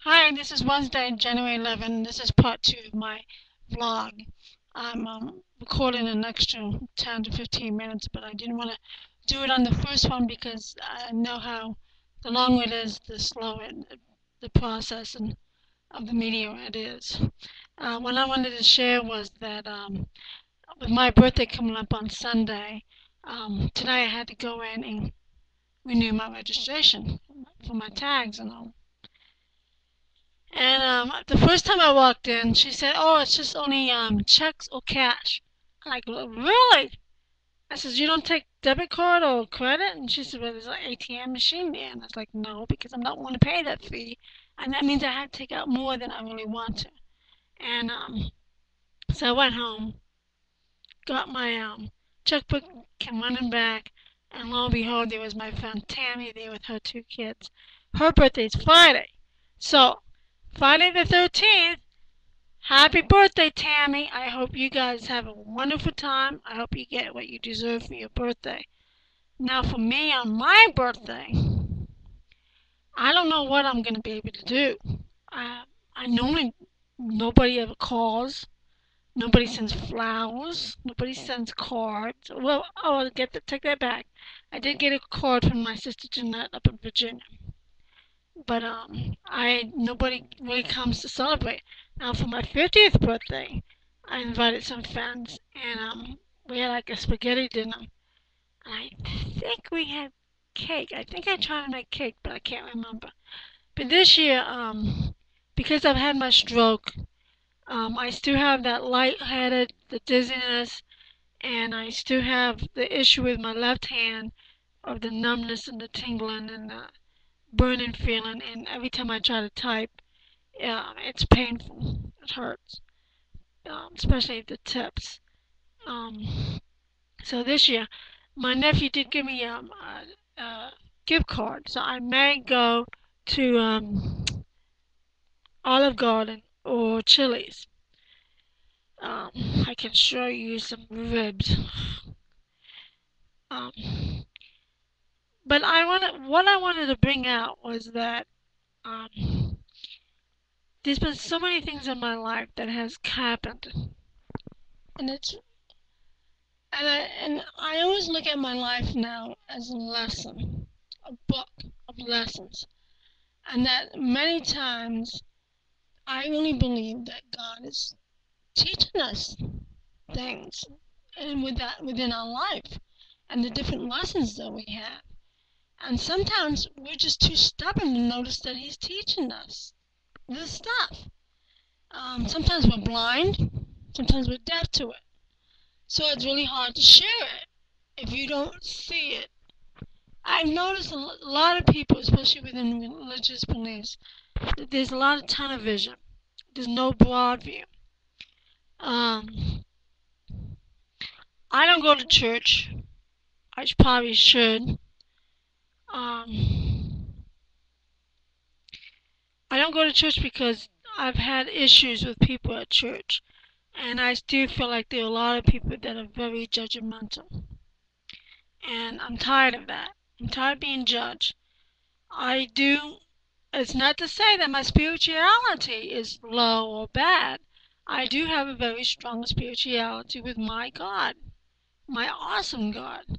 Hi, this is Wednesday, January 11. This is part 2 of my vlog. I'm recording an extra 10 to 15 minutes, but I didn't want to do it on the first one because I know how the longer it is, the slower the process of the media it is. What I wanted to share was that with my birthday coming up on Sunday, today I had to go in and renew my registration for my tags and all. And the first time I walked in, she said, "Oh, it's just only checks or cash." I'm like, "Well, really?" I said, "You don't take debit card or credit?" And she said, "Well, there's an ATM machine there." And I was like, "No, because I'm not want to pay that fee, and that means I had to take out more than I really want to." And so I went home, got my checkbook, came running back, and lo and behold, there was my friend Tammy there with her 2 kids. Her birthday's Friday, so Friday the 13th. Happy birthday, Tammy. I hope you guys have a wonderful time. I hope you get what you deserve for your birthday. Now, for me on my birthday, I don't know what I'm going to be able to do. I, I normally, nobody ever calls. Nobody sends flowers. Nobody sends cards. Well, oh, take that back. I did get a card from my sister Jeanette up in Virginia. But I nobody really comes to celebrate. Now for my 50th birthday, I invited some friends, and we had like a spaghetti dinner. I think we had cake. I think I tried to make cake, but I can't remember. But this year, because I've had my stroke, I still have that lightheaded, the dizziness, and I still have the issue with my left hand of the numbness and the tingling and the burning feeling. And every time I try to type, it's painful. It hurts, especially the tips. Um, so this year, my nephew did give me a gift card, so I may go to Olive Garden or Chili's. I can show you some ribs. Um, but what I wanted to bring out was that there's been so many things in my life that has happened, and I always look at my life now as a lesson, a book of lessons, and that many times I really believe that God is teaching us things, and with that within our life, and the different lessons that we have. And sometimes we're just too stubborn to notice that He's teaching us this stuff. Sometimes we're blind, sometimes we're deaf to it. So it's really hard to share it if you don't see it. I've noticed a lot of people, especially within religious beliefs, that there's a lot of tunnel vision. There's no broad view. Um, I don't go to church. I probably should. Um, I don't go to church because I've had issues with people at church, and I still feel like there are a lot of people that are very judgmental, and I'm tired of that. I'm tired of being judged. I do. It's not to say that my spirituality is low or bad. I do have a very strong spirituality with my God, my awesome God.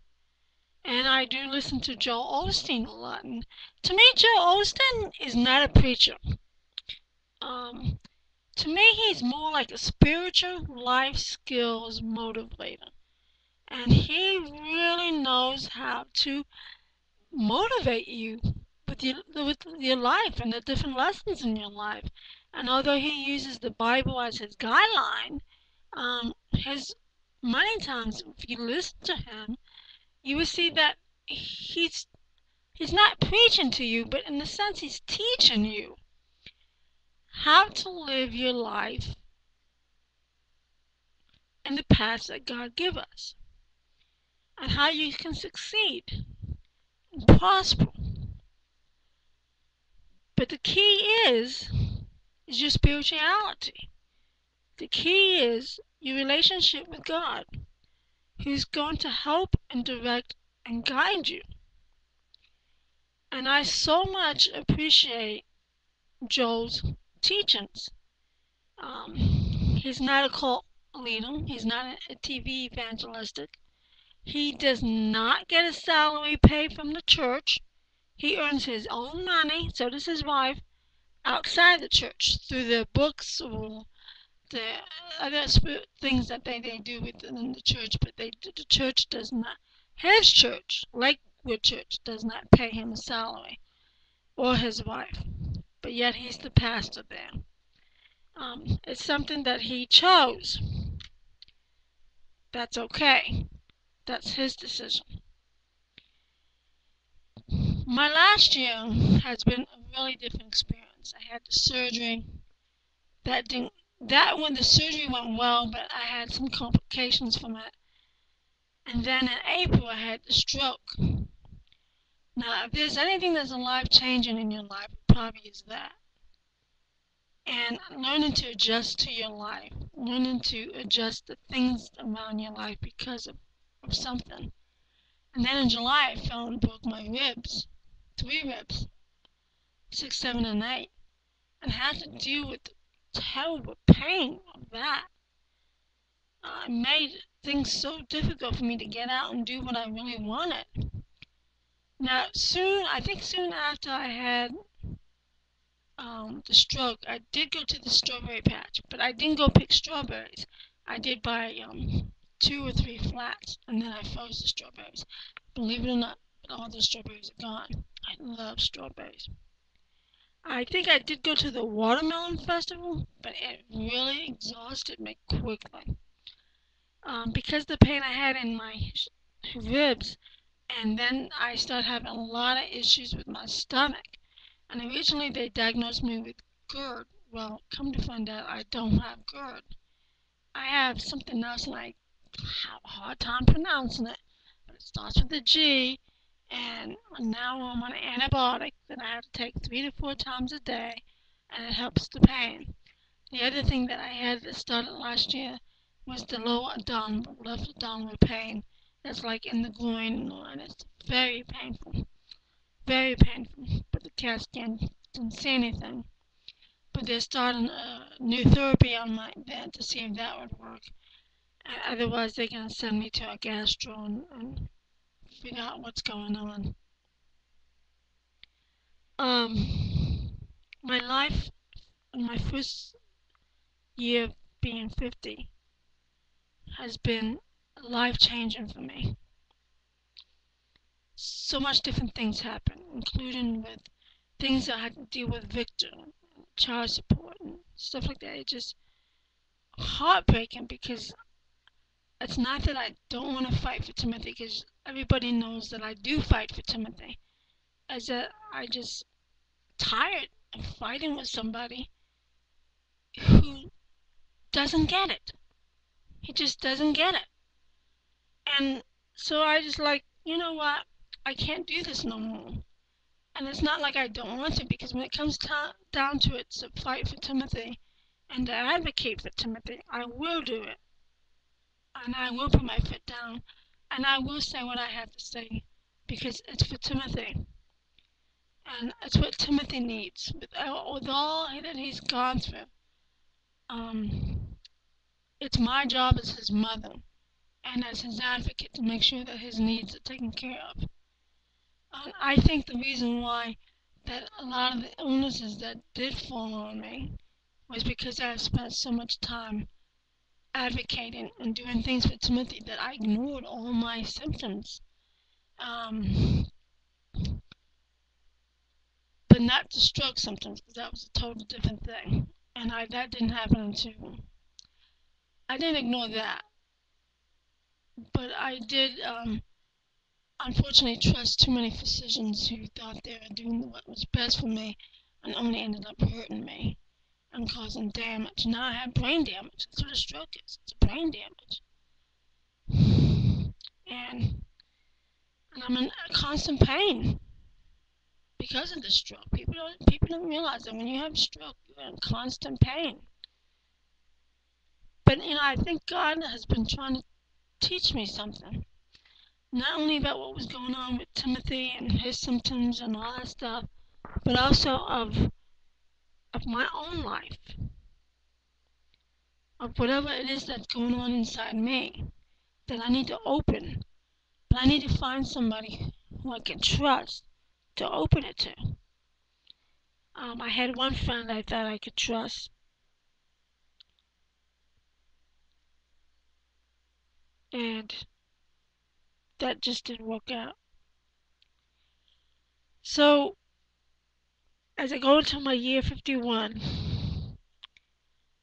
And I do listen to Joel Osteen a lot. And to me, Joel Osteen is not a preacher. Um, to me, he's more like a spiritual life skills motivator. And he really knows how to motivate you with your life and the different lessons in your life. And although he uses the Bible as his guideline, his many times if you listen to him, you will see that he's not preaching to you, but in a sense he's teaching you how to live your life in the paths that God give us and how you can succeed and prosper. But the key is your spirituality. The key is your relationship with God, who's going to help and direct and guide you. And I so much appreciate Joel's teachings. Um, he's not a cult leader. He's not a TV evangelistic. He does not get a salary paid from the church. He earns his own money, so does his wife, outside the church through their books or the other things that they do within the church, but the church does not. His church, Lakewood Church, does not pay him a salary, or his wife, but yet he's the pastor there. It's something that he chose. That's okay. That's his decision. My last year has been a really different experience. I had the surgery. That when the surgery went well, but I had some complications from it. And then in April, I had the stroke. Now, if there's anything that's life-changing in your life, it probably is that. And learning to adjust to your life, learning to adjust the things around your life because of something. And then in July, I fell and broke my ribs, 3 ribs, 6, 7, and 8, and had to deal with the terrible pain of that. It made things so difficult for me to get out and do what I really wanted. Now, I think soon after I had the stroke, I did go to the strawberry patch, but I didn't go pick strawberries. I did buy 2 or 3 flats, and then I froze the strawberries. Believe it or not, all the strawberries are gone. I love strawberries. I think I did go to the watermelon festival, but it really exhausted me quickly. Because the pain I had in my ribs, and then I started having a lot of issues with my stomach. And originally they diagnosed me with GERD. Well, come to find out, I don't have GERD. I have something else, and I have a hard time pronouncing it. But it starts with a G, and now I'm on an antibiotic that I have to take 3 to 4 times a day, and it helps the pain. The other thing that I had that started last year was the lower abdominal, left abdominal pain. That's like in the groin, and it's very painful. Very painful. But the CAT scan didn't say anything. But they're starting a new therapy on my bed to see if that would work. Otherwise, they're going to send me to a gastro and figure out what's going on. My life in my first year of being 50 has been life-changing for me. So much different things happen, including with things I had to deal with Victor, child support, and stuff like that. It's just heartbreaking because it's not that I don't want to fight for Timothy, because everybody knows that I do fight for Timothy. It's that I just tired of fighting with somebody who doesn't get it. He just doesn't get it. And so I just like, you know what? I can't do this no more. And it's not like I don't want to, because when it comes down to it, to fight for Timothy and to advocate for Timothy, I will do it. And I will put my foot down, and I will say what I have to say, because it's for Timothy. And it's what Timothy needs. With all that he's gone through, it's my job as his mother and as his advocate to make sure that his needs are taken care of. I think the reason why that a lot of the illnesses that did fall on me was because I spent so much time advocating and doing things for Timothy that I ignored all my symptoms. But not the stroke symptoms, because that was a total different thing. And that didn't happen until I didn't ignore that. But I did, unfortunately, trust too many physicians who thought they were doing what was best for me and only ended up hurting me and causing damage. Now I have brain damage. That's what a stroke is. It's brain damage. And I'm in constant pain because of the stroke. People don't realize that when you have a stroke, you're in constant pain. But I think God has been trying to teach me something. Not only about what was going on with Timothy and his symptoms and all that stuff, but also of of my own life, of whatever it is that's going on inside me that I need to open. But I need to find somebody who I can trust to open it to. I had one friend I thought I could trust, and that just didn't work out. So, as I go into my year 51,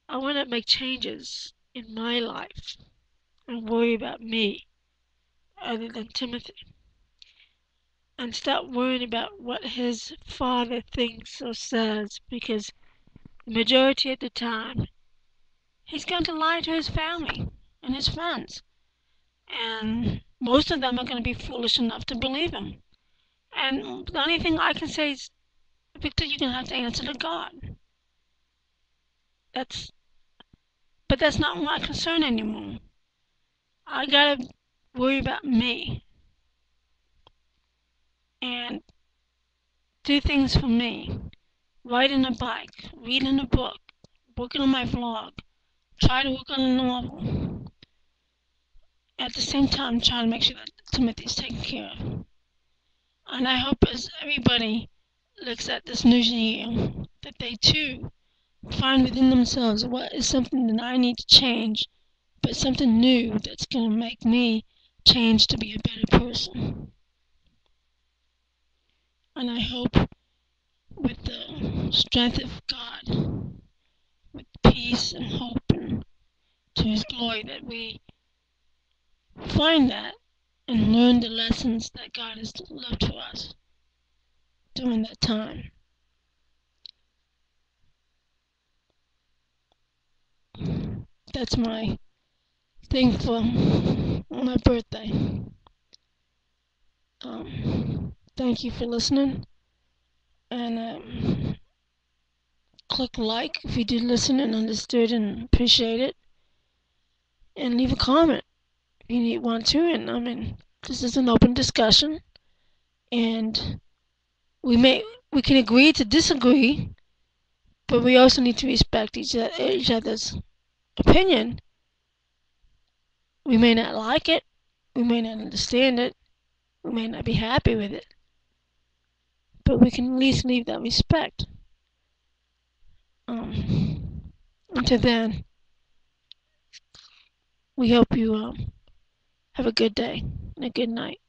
I want to make changes in my life and worry about me other than Timothy, and stop worrying about what his father thinks or says, because the majority of the time he's going to lie to his family and his friends, and most of them are going to be foolish enough to believe him. And the only thing I can say is, Victor, you're going to have to answer to God. That's, but that's not my concern anymore. I gotta worry about me and do things for me. Riding a bike, reading a book, working on my vlog, try to work on a novel. At the same time, trying to make sure that Timothy's taken care of. And I hope as everybody looks at this new year, that they too find within themselves what is something that I need to change, but something new that's going to make me change to be a better person. And I hope with the strength of God, with peace and hope and to His glory, that we find that and learn the lessons that God has left for us during that time. That's my thing for my birthday. Thank you for listening, and click like if you did listen and understood and appreciate it, and leave a comment if you want to. And I mean, this is an open discussion, and we can agree to disagree, but we also need to respect each other's opinion. We may not like it, we may not understand it, we may not be happy with it, but we can at least leave that respect. Until then, we hope you have a good day and a good night.